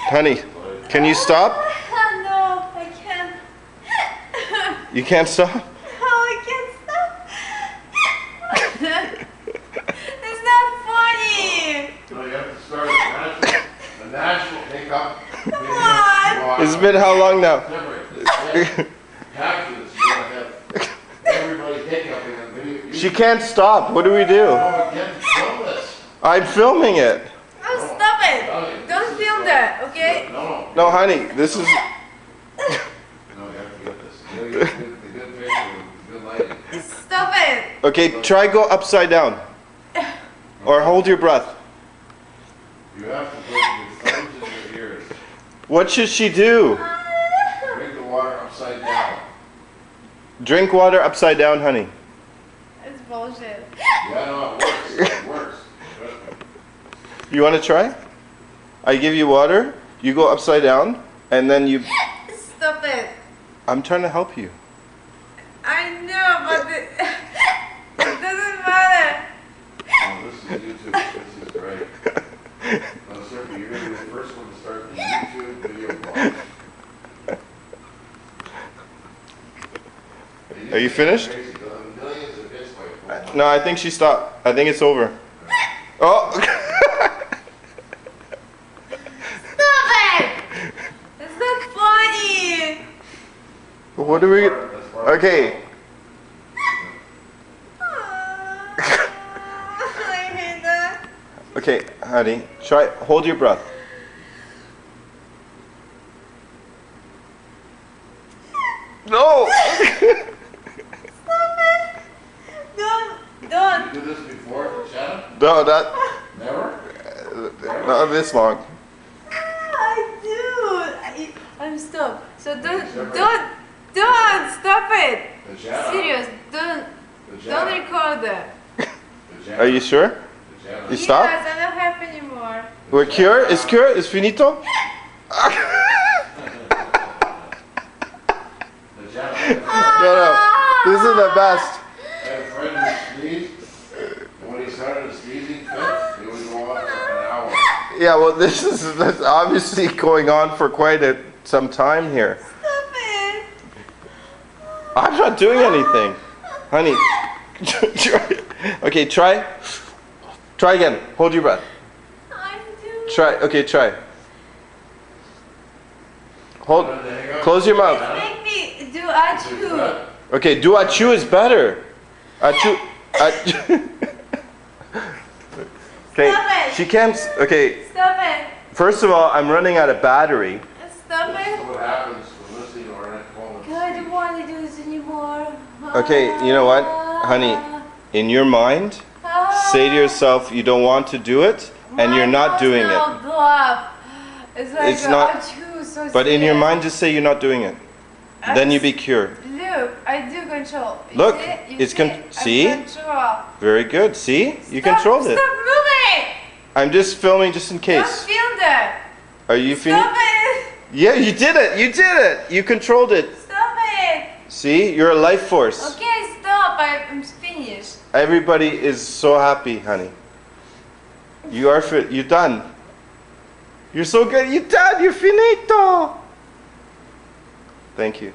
Honey, can you stop? No, I can't. You can't stop? No, I can't stop. It's not funny. No, you have to start a national hiccup. Come on. It's been how long now? After this, you're gonna have everybody hiccuping on video. She can't stop. What do we do? No, again, film this. I'm filming it. No, stop it. Don't film that, okay? No. No, honey, this is... No, you have to get this. You gotta get the good picture, the good lighting. Stop it. Okay, try go upside down. Or hold your breath. You have to put your thumbs in your ears. What should she do? Drink the water upside down. Drink water upside down, honey. It's bullshit. Yeah, no, it works. It works. Trust me. You want to try? I give you water, you go upside down, and then you... Stop it. I'm trying to help you. I know, but it doesn't matter. Oh, this is YouTube. This is great. No, Sophie, you're going to be the first one to start the YouTube video blog. Are you finished? Millions of hits by No, I think she stopped. I think it's over. Oh! Stop it. It's not funny. What do we... Okay. I hate that. Okay, honey, try... Hold your breath. No! Stop it. Don't. You do this before, Shannon? No, that... Never? Not this long. I do. I'm stop. So don't stop it. The Shannon? Serious, don't record that. Are you sure? You stop? Yes, I don't have anymore. We're cured? It's cured? It's finito? No. This is the best. I had a friend who sneezed, and when he started a sneezing fit, it would go on for an hour. Yeah, well, this is obviously going on for quite some time here. Stop it. I'm not doing anything. Honey, try. Okay, try. Try again. Hold your breath. I'm doing. Try. Okay, try. Hold. Close your mouth. Make me do achoo. Okay, do achoo is better. Achoo. Okay, Stop it. she can't. Okay, Stop it. first of all, I'm running out of battery. Stop This it. is what happens when listening to our next moment. God, I don't want to do this anymore. Okay, you know what, honey? In your mind, say to yourself you don't want to do it, and you're not doing it. It's like It's not- achoo, so But in your serious. mind, just say you're not doing it. Then you be cured. Look, I do control. You Look, see? You it's see? see? I control. Very good. See, you Stop- controlled it. Stop moving! I'm just filming just in Don't case. film that. Are you feeling? Stop it! Yeah, you did it. You did it. You controlled it. Stop it! See, you're a life force. Okay, stop. I'm finished. Everybody is so happy, honey. You are fit. You're done. You're so good. You're done. You're finito. Thank you.